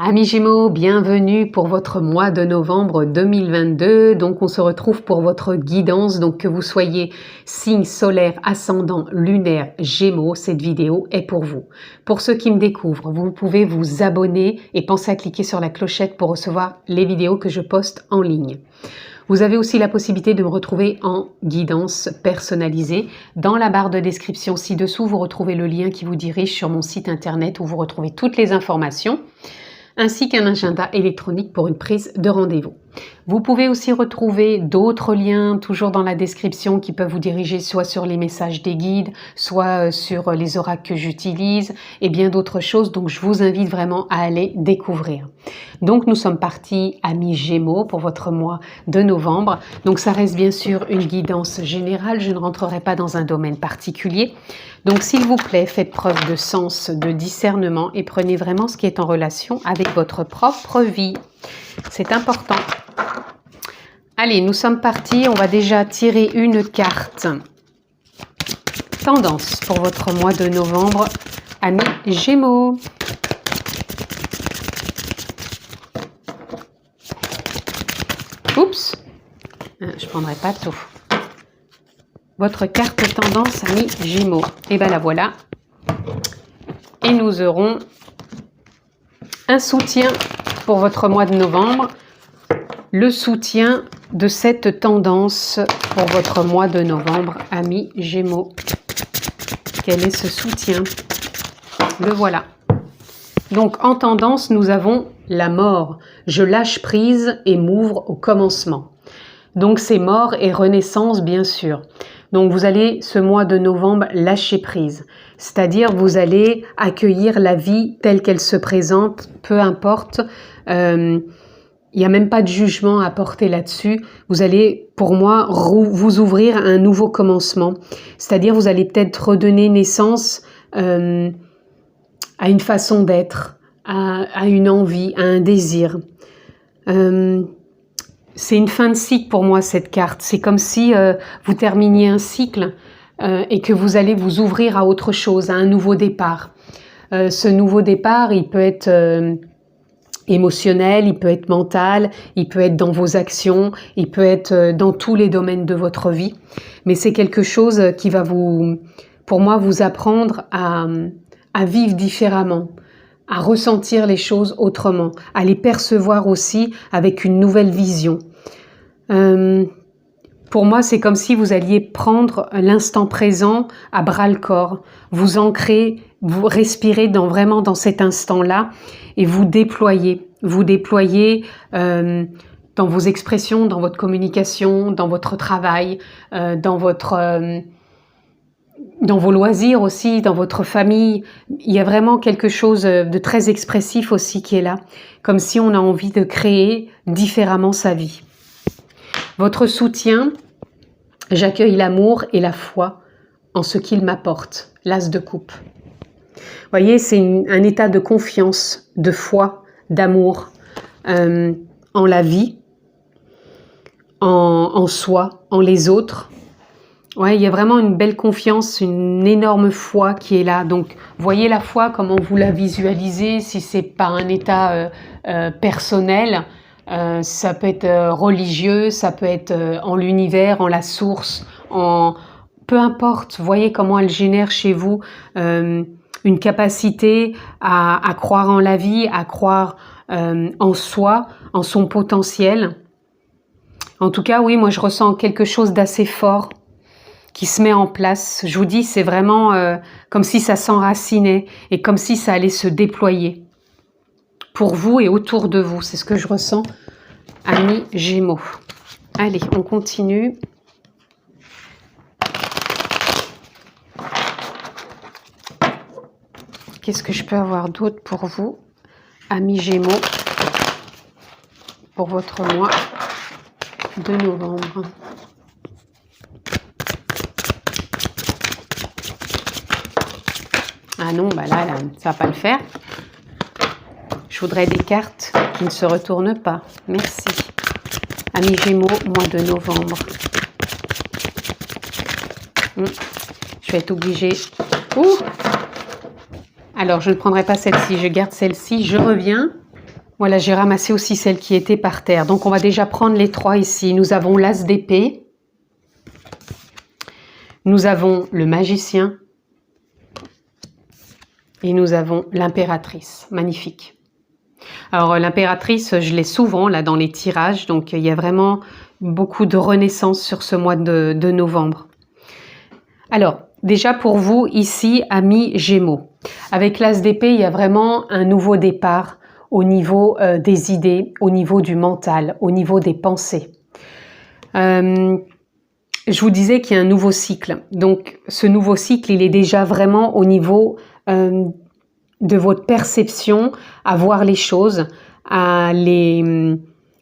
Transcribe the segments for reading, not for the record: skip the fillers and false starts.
Amis Gémeaux, bienvenue pour votre mois de novembre 2022. Donc on se retrouve pour votre guidance, donc que vous soyez signe solaire, ascendant, lunaire, Gémeaux, cette vidéo est pour vous. Pour ceux qui me découvrent, vous pouvez vous abonner et pensez à cliquer sur la clochette pour recevoir les vidéos que je poste en ligne. Vous avez aussi la possibilité de me retrouver en guidance personnalisée. Dans la barre de description ci-dessous, vous retrouvez le lien qui vous dirige sur mon site internet où vous retrouvez toutes les informations, ainsi qu'un agenda électronique pour une prise de rendez-vous. Vous pouvez aussi retrouver d'autres liens, toujours dans la description, qui peuvent vous diriger soit sur les messages des guides, soit sur les oracles que j'utilise, et bien d'autres choses. Donc je vous invite vraiment à aller découvrir. Donc nous sommes partis, amis Gémeaux, pour votre mois de novembre. Donc ça reste bien sûr une guidance générale, je ne rentrerai pas dans un domaine particulier. Donc s'il vous plaît, faites preuve de sens, de discernement et prenez vraiment ce qui est en relation avec votre propre vie. C'est important. Allez, nous sommes partis. On va déjà tirer une carte. Tendance pour votre mois de novembre, amis Gémeaux. Oups, je ne prendrai pas tout. Votre carte tendance, amis Gémeaux. Et bien la voilà. Et nous aurons un soutien pour votre mois de novembre. Le soutien de cette tendance pour votre mois de novembre, amis Gémeaux. Quel est ce soutien? Le voilà. Donc en tendance, nous avons la mort. Je lâche prise et m'ouvre au commencement. Donc c'est mort et renaissance, bien sûr. Donc vous allez, ce mois de novembre, lâcher prise. C'est-à-dire vous allez accueillir la vie telle qu'elle se présente, peu importe. Il n'y a même pas de jugement à porter là-dessus. Vous allez, pour moi, vous ouvrir à un nouveau commencement. C'est-à-dire vous allez peut-être redonner naissance à une façon d'être, à une envie, à un désir. C'est une fin de cycle pour moi, cette carte. C'est comme si vous terminiez un cycle et que vous allez vous ouvrir à autre chose, à un nouveau départ. Ce nouveau départ, il peut être émotionnel, il peut être mental, il peut être dans vos actions, il peut être dans tous les domaines de votre vie. Mais c'est quelque chose qui va pour moi, vous apprendre à vivre différemment, à ressentir les choses autrement, à les percevoir aussi avec une nouvelle vision. Pour moi, c'est comme si vous alliez prendre l'instant présent à bras-le-corps, vous ancrer, vous respirez vraiment dans cet instant-là et vous déployez dans vos expressions, dans votre communication, dans votre travail, dans vos loisirs aussi, dans votre famille. Il y a vraiment quelque chose de très expressif aussi qui est là, comme si on a envie de créer différemment sa vie. Votre soutien, j'accueille l'amour et la foi en ce qu'il m'apporte, l'as de coupe. Vous voyez, c'est un état de confiance, de foi, d'amour en la vie, en soi, en les autres. Ouais, il y a vraiment une belle confiance, une énorme foi qui est là. Donc, voyez la foi, comment vous la visualisez, si c'est pas un état personnel, ça peut être religieux, ça peut être en l'univers, en la source, peu importe. Voyez comment elle génère chez vous une capacité à croire en la vie, à croire en soi, en son potentiel. En tout cas, oui, moi je ressens quelque chose d'assez fort qui se met en place. Je vous dis, c'est vraiment comme si ça s'enracinait et comme si ça allait se déployer pour vous et autour de vous. C'est ce que je ressens, amis Gémeaux. Allez, on continue. Qu'est-ce que je peux avoir d'autre pour vous, amis Gémeaux, pour votre mois de novembre? Ah non, bah là, ça va pas le faire. Je voudrais des cartes qui ne se retournent pas. Merci. Amis Gémeaux, mois de novembre. Je vais être obligée. Ouh! Alors, je ne prendrai pas celle-ci, je garde celle-ci, je reviens. Voilà, j'ai ramassé aussi celles qui étaient par terre. Donc, on va déjà prendre les 3 ici. Nous avons l'As d'épée. Nous avons le magicien. Et nous avons l'impératrice. Magnifique. Alors, l'impératrice, je l'ai souvent là dans les tirages. Donc, il y a vraiment beaucoup de renaissance sur ce mois de novembre. Alors, déjà pour vous, ici, amis Gémeaux. Avec l'As d'épée, il y a vraiment un nouveau départ au niveau des idées, au niveau du mental, au niveau des pensées. Je vous disais qu'il y a un nouveau cycle. Donc, ce nouveau cycle, il est déjà vraiment au niveau de votre perception, à voir les choses, à les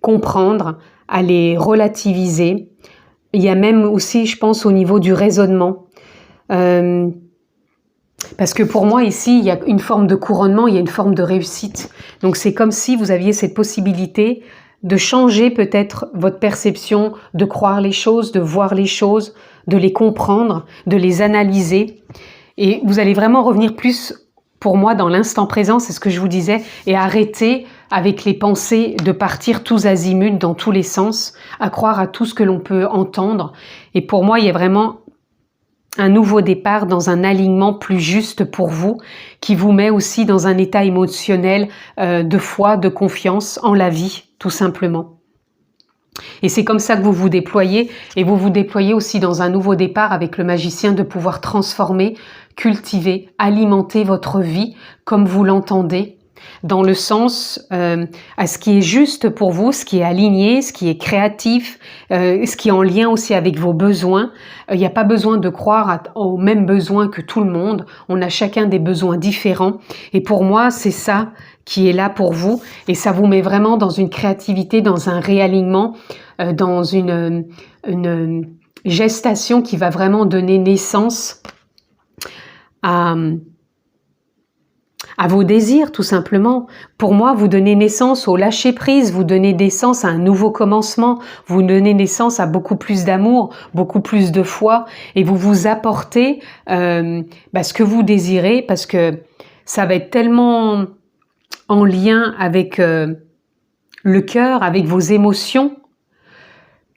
comprendre, à les relativiser. Il y a même aussi, je pense, au niveau du raisonnement. Parce que pour moi, ici, il y a une forme de couronnement, il y a une forme de réussite. Donc, c'est comme si vous aviez cette possibilité de changer peut-être votre perception, de croire les choses, de voir les choses, de les comprendre, de les analyser. Et vous allez vraiment revenir plus, pour moi, dans l'instant présent, c'est ce que je vous disais, et arrêter avec les pensées de partir tous azimuts dans tous les sens, à croire à tout ce que l'on peut entendre. Et pour moi, il y a vraiment un nouveau départ dans un alignement plus juste pour vous, qui vous met aussi dans un état émotionnel de foi, de confiance en la vie, tout simplement. Et c'est comme ça que vous vous déployez, et vous vous déployez aussi dans un nouveau départ avec le magicien de pouvoir transformer, cultiver, alimenter votre vie comme vous l'entendez, dans le sens à ce qui est juste pour vous, ce qui est aligné, ce qui est créatif, ce qui est en lien aussi avec vos besoins. Il n'y a pas besoin de croire aux mêmes besoins que tout le monde. On a chacun des besoins différents. Et pour moi, c'est ça qui est là pour vous. Et ça vous met vraiment dans une créativité, dans un réalignement, dans une gestation qui va vraiment donner naissance à vos désirs, tout simplement. Pour moi, vous donnez naissance au lâcher-prise, vous donnez naissance à un nouveau commencement, vous donnez naissance à beaucoup plus d'amour, beaucoup plus de foi, et vous vous apportez ce que vous désirez, parce que ça va être tellement en lien avec le cœur, avec vos émotions,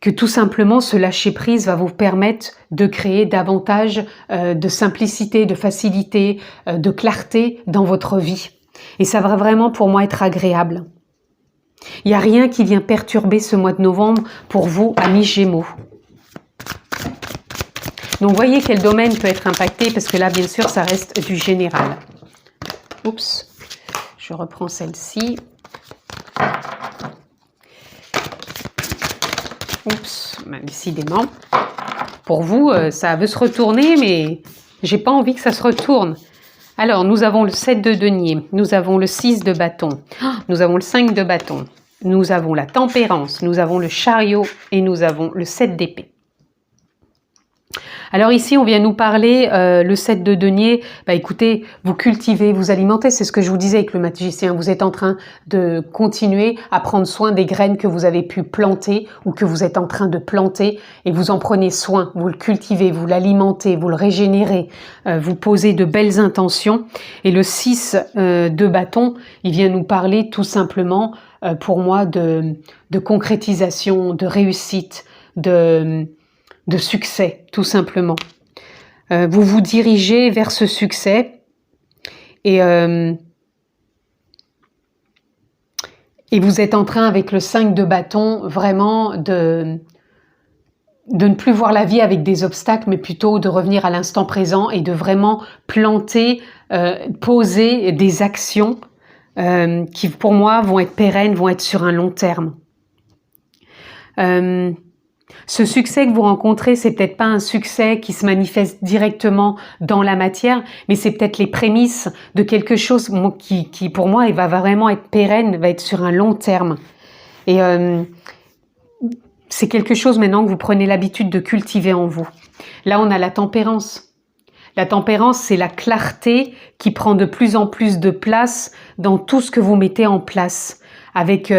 que tout simplement ce lâcher-prise va vous permettre de créer davantage de simplicité, de facilité, de clarté dans votre vie. Et ça va vraiment pour moi être agréable. Il n'y a rien qui vient perturber ce mois de novembre pour vous, amis Gémeaux. Donc voyez quel domaine peut être impacté, parce que là bien sûr ça reste du général. Oups, je reprends celle-ci. Oups, décidément. Pour vous, ça veut se retourner, mais j'ai pas envie que ça se retourne. Alors, nous avons le 7 de denier, nous avons le 6 de bâton, nous avons le 5 de bâton, nous avons la tempérance, nous avons le chariot et nous avons le 7 d'épée. Alors ici, on vient nous parler, le 7 de denier, écoutez, vous cultivez, vous alimentez, c'est ce que je vous disais avec le magicien, vous êtes en train de continuer à prendre soin des graines que vous avez pu planter ou que vous êtes en train de planter, et vous en prenez soin, vous le cultivez, vous l'alimentez, vous le régénérez, vous posez de belles intentions. Et le 6 de bâton, il vient nous parler tout simplement, pour moi, de concrétisation, de réussite, de succès, tout simplement. Vous vous dirigez vers ce succès et vous êtes en train, avec le 5 de bâton, vraiment de ne plus voir la vie avec des obstacles, mais plutôt de revenir à l'instant présent et de vraiment planter, poser des actions qui, pour moi, vont être pérennes, vont être sur un long terme. Ce succès que vous rencontrez, c'est peut-être pas un succès qui se manifeste directement dans la matière, mais c'est peut-être les prémices de quelque chose qui pour moi, va vraiment être pérenne, va être sur un long terme. Et c'est quelque chose maintenant que vous prenez l'habitude de cultiver en vous. Là, on a la tempérance. La tempérance, c'est la clarté qui prend de plus en plus de place dans tout ce que vous mettez en place, avec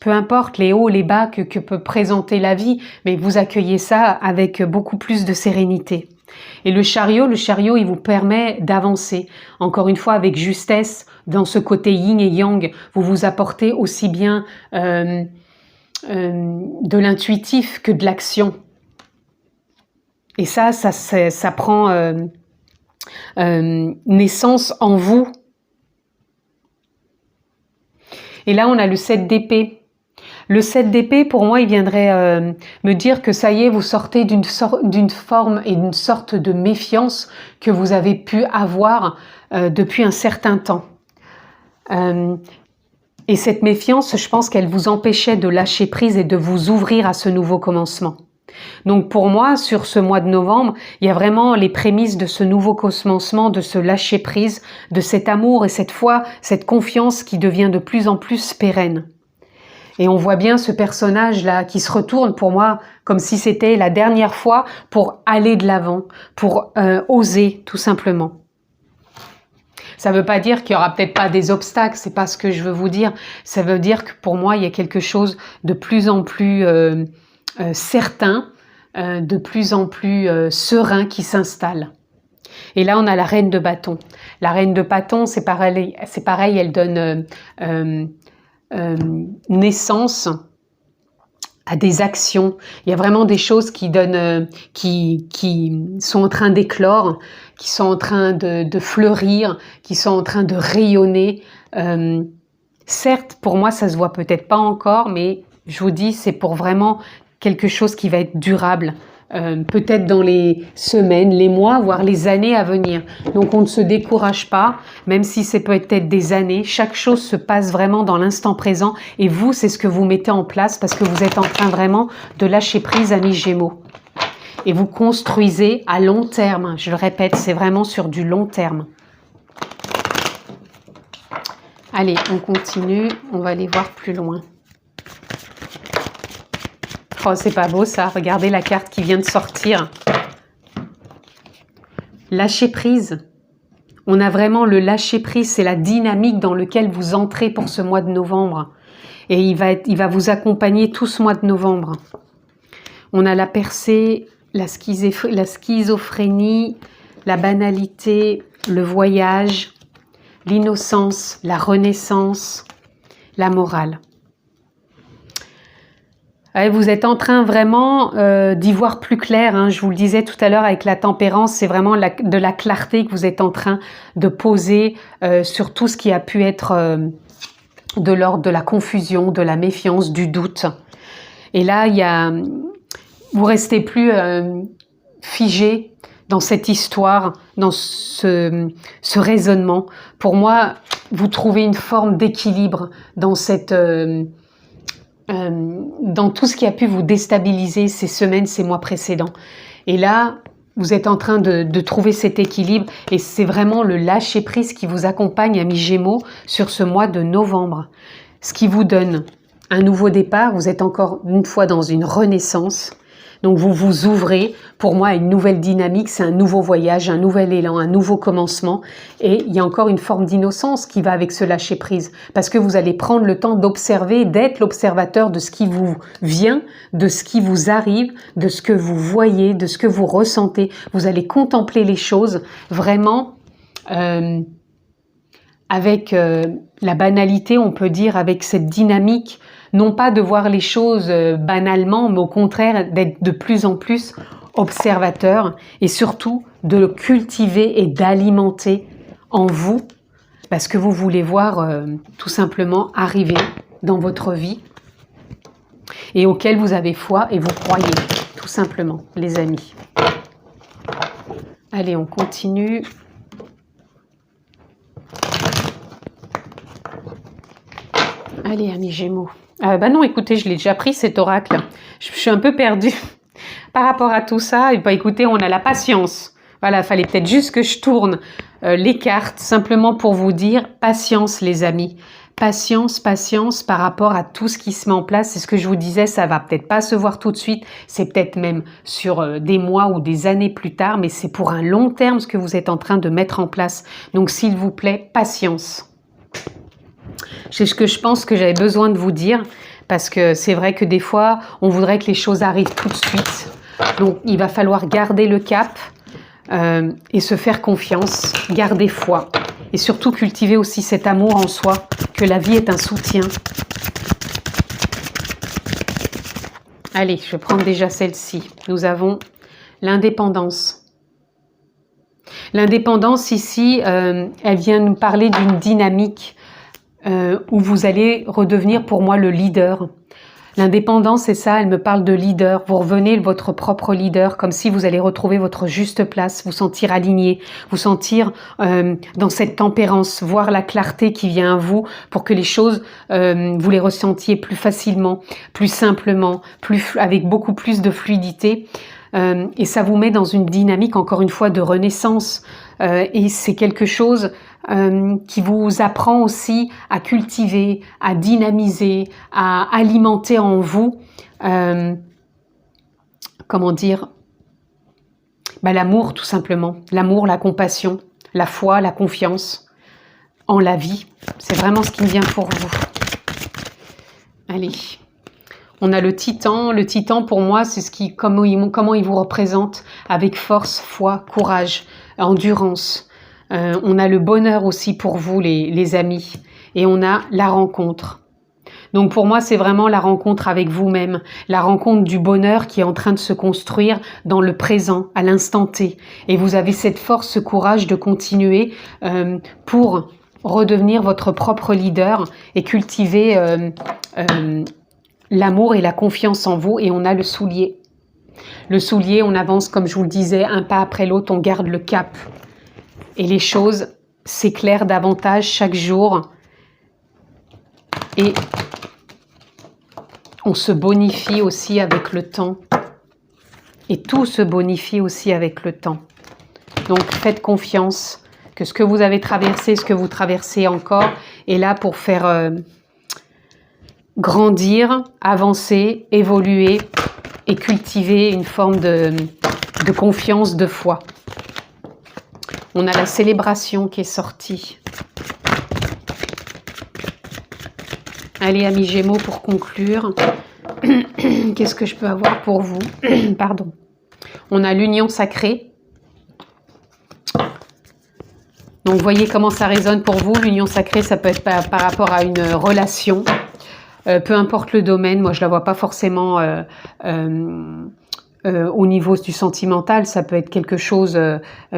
peu importe les hauts, les bas que peut présenter la vie, mais vous accueillez ça avec beaucoup plus de sérénité. Et le chariot, il vous permet d'avancer. Encore une fois, avec justesse, dans ce côté yin et yang, vous vous apportez aussi bien de l'intuitif que de l'action. Et ça prend naissance en vous. Et là, on a le 7 d'épée. Le 7 d'épée, pour moi, il viendrait me dire que ça y est, vous sortez d'une forme et d'une sorte de méfiance que vous avez pu avoir depuis un certain temps. Et cette méfiance, je pense qu'elle vous empêchait de lâcher prise et de vous ouvrir à ce nouveau commencement. Donc pour moi, sur ce mois de novembre, il y a vraiment les prémices de ce nouveau commencement, de ce lâcher prise, de cet amour et cette foi, cette confiance qui devient de plus en plus pérenne. Et on voit bien ce personnage-là qui se retourne pour moi comme si c'était la dernière fois pour aller de l'avant, pour oser tout simplement. Ça ne veut pas dire qu'il n'y aura peut-être pas des obstacles, c'est pas ce que je veux vous dire. Ça veut dire que pour moi, il y a quelque chose de plus en plus certain, de plus en plus serein qui s'installe. Et là, on a la reine de bâton. La reine de bâton, c'est pareil, elle donne naissance à des actions. Il y a vraiment des choses qui donnent, qui sont en train d'éclore, qui sont en train de fleurir, qui sont en train de rayonner. Certes, pour moi, ça se voit peut-être pas encore, mais je vous dis, c'est pour vraiment quelque chose qui va être durable. Peut-être dans les semaines, les mois, voire les années à venir. Donc on ne se décourage pas, même si c'est peut-être des années. Chaque chose se passe vraiment dans l'instant présent et vous, c'est ce que vous mettez en place parce que vous êtes en train vraiment de lâcher prise, amis Gémeaux. Et vous construisez à long terme, je le répète, c'est vraiment sur du long terme. Allez, on continue, on va aller voir plus loin. Oh, c'est pas beau ça, regardez la carte qui vient de sortir. Lâcher prise. On a vraiment le lâcher prise, c'est la dynamique dans laquelle vous entrez pour ce mois de novembre. Et il va vous accompagner tout ce mois de novembre. On a la percée, la schizophrénie, la banalité, le voyage, l'innocence, la renaissance, la morale. Vous êtes en train vraiment d'y voir plus clair. Hein. Je vous le disais tout à l'heure avec la tempérance, c'est vraiment de la clarté que vous êtes en train de poser sur tout ce qui a pu être de l'ordre de la confusion, de la méfiance, du doute. Et là, vous restez plus figé dans cette histoire, dans ce raisonnement. Pour moi, vous trouvez une forme d'équilibre dans cette... dans tout ce qui a pu vous déstabiliser ces semaines, ces mois précédents. Et là, vous êtes en train de trouver cet équilibre et c'est vraiment le lâcher-prise qui vous accompagne, amis Gémeaux, sur ce mois de novembre. Ce qui vous donne un nouveau départ, vous êtes encore une fois dans une renaissance. Donc vous vous ouvrez, pour moi, à une nouvelle dynamique, c'est un nouveau voyage, un nouvel élan, un nouveau commencement. Et il y a encore une forme d'innocence qui va avec ce lâcher-prise. Parce que vous allez prendre le temps d'observer, d'être l'observateur de ce qui vous vient, de ce qui vous arrive, de ce que vous voyez, de ce que vous ressentez. Vous allez contempler les choses vraiment avec la banalité, on peut dire, avec cette dynamique. Non pas de voir les choses banalement, mais au contraire d'être de plus en plus observateur et surtout de le cultiver et d'alimenter en vous parce que vous voulez voir tout simplement arriver dans votre vie et auquel vous avez foi et vous croyez, tout simplement, les amis. Allez, on continue. Allez, amis Gémeaux. Bah non, écoutez, je l'ai déjà pris cet oracle. Je suis un peu perdue par rapport à tout ça. Et bah écoutez, on a la patience. Voilà, il fallait peut-être juste que je tourne les cartes simplement pour vous dire patience, les amis. Patience, patience par rapport à tout ce qui se met en place. C'est ce que je vous disais, ça va peut-être pas se voir tout de suite. C'est peut-être même sur des mois ou des années plus tard, mais c'est pour un long terme ce que vous êtes en train de mettre en place. Donc, s'il vous plaît, patience. C'est ce que je pense que j'avais besoin de vous dire parce que c'est vrai que des fois, on voudrait que les choses arrivent tout de suite. Donc, il va falloir garder le cap, et se faire confiance, garder foi et surtout cultiver aussi cet amour en soi, que la vie est un soutien. Allez, je vais prendre déjà celle-ci. Nous avons l'indépendance. L'indépendance ici, elle vient nous parler d'une dynamique où vous allez redevenir pour moi le leader. L'indépendance, c'est ça, elle me parle de leader. Vous revenez votre propre leader, comme si vous allez retrouver votre juste place, vous sentir aligné, vous sentir dans cette tempérance, voir la clarté qui vient à vous pour que les choses, vous les ressentiez plus facilement, plus simplement, avec beaucoup plus de fluidité. Et ça vous met dans une dynamique, encore une fois, de renaissance. Et c'est quelque chose qui vous apprend aussi à cultiver, à dynamiser, à alimenter en vous, comment dire, l'amour tout simplement. L'amour, la compassion, la foi, la confiance en la vie. C'est vraiment ce qui me vient pour vous. Allez. On a le titan. Le titan, pour moi, c'est comment il vous représente avec force, foi, courage, endurance. On a le bonheur aussi pour vous, les amis. Et on a la rencontre. Donc pour moi, c'est vraiment la rencontre avec vous-même. La rencontre du bonheur qui est en train de se construire dans le présent, à l'instant T. Et vous avez cette force, ce courage de continuer pour redevenir votre propre leader et cultiver l'amour et la confiance en vous. Et on a le soulier. Le soulier, on avance, comme je vous le disais, un pas après l'autre, on garde le cap. Et les choses s'éclairent davantage chaque jour. Et on se bonifie aussi avec le temps. Et tout se bonifie aussi avec le temps. Donc faites confiance que ce que vous avez traversé, ce que vous traversez encore, est là pour faire grandir, avancer, évoluer et cultiver une forme de confiance, de foi. On a la célébration qui est sortie. Allez, amis Gémeaux, pour conclure, qu'est-ce que je peux avoir pour vous? Pardon. On a l'union sacrée. Donc, voyez comment ça résonne pour vous. L'union sacrée, ça peut être par rapport à une relation. Peu importe le domaine, moi je la vois pas forcément au niveau du sentimental, ça peut être quelque chose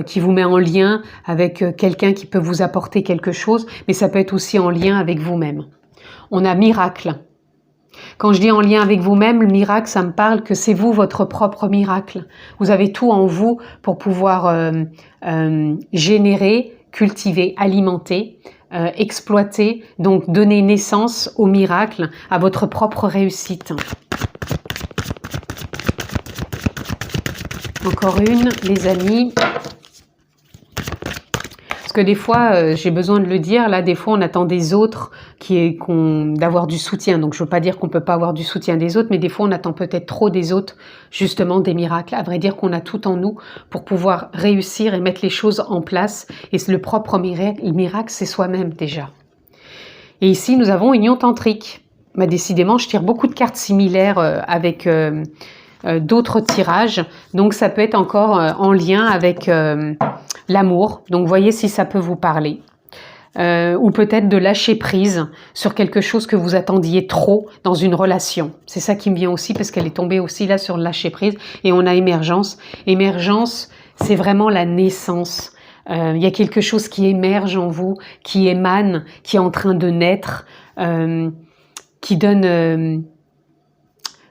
qui vous met en lien avec quelqu'un qui peut vous apporter quelque chose, mais ça peut être aussi en lien avec vous-même. On a miracle. Quand je dis en lien avec vous-même, le miracle, ça me parle que c'est vous, votre propre miracle. Vous avez tout en vous pour pouvoir générer, cultiver, alimenter, exploiter, donc donner naissance au miracle, à votre propre réussite. Encore une, les amis. Parce que des fois, j'ai besoin de le dire, là, des fois, on attend des autres d'avoir du soutien. Donc, je ne veux pas dire qu'on ne peut pas avoir du soutien des autres, mais des fois, on attend peut-être trop des autres, justement, des miracles. À vrai dire qu'on a tout en nous pour pouvoir réussir et mettre les choses en place. Et le propre miracle, c'est soi-même déjà. Et ici, nous avons union tantrique. Bah, décidément, je tire beaucoup de cartes similaires avec d'autres tirages. Donc, ça peut être encore en lien avec l'amour. Donc, voyez si ça peut vous parler. Ou peut-être de lâcher prise sur quelque chose que vous attendiez trop dans une relation. C'est ça qui me vient aussi parce qu'elle est tombée aussi là sur le lâcher prise. Et on a émergence. Émergence, c'est vraiment la naissance. Il y a quelque chose qui émerge en vous, qui émane, qui est en train de naître, qui donne...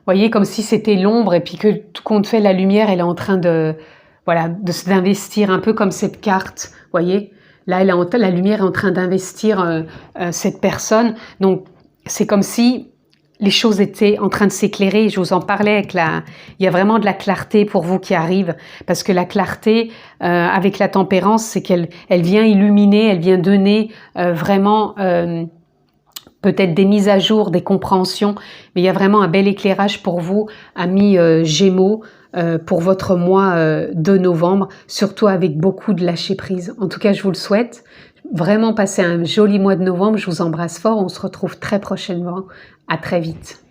voyez, comme si c'était l'ombre et puis que tout compte fait, la lumière, elle est en train d'investir un peu comme cette carte, voyez. Là, la lumière est en train d'investir cette personne. Donc, c'est comme si les choses étaient en train de s'éclairer. Je vous en parlais il y a vraiment de la clarté pour vous qui arrive. Parce que la clarté, avec la tempérance, c'est qu'elle vient illuminer, elle vient donner vraiment... peut-être des mises à jour, des compréhensions, mais il y a vraiment un bel éclairage pour vous, amis Gémeaux, pour votre mois de novembre, surtout avec beaucoup de lâcher prise. En tout cas, je vous le souhaite. Vraiment passer un joli mois de novembre. Je vous embrasse fort. On se retrouve très prochainement. À très vite.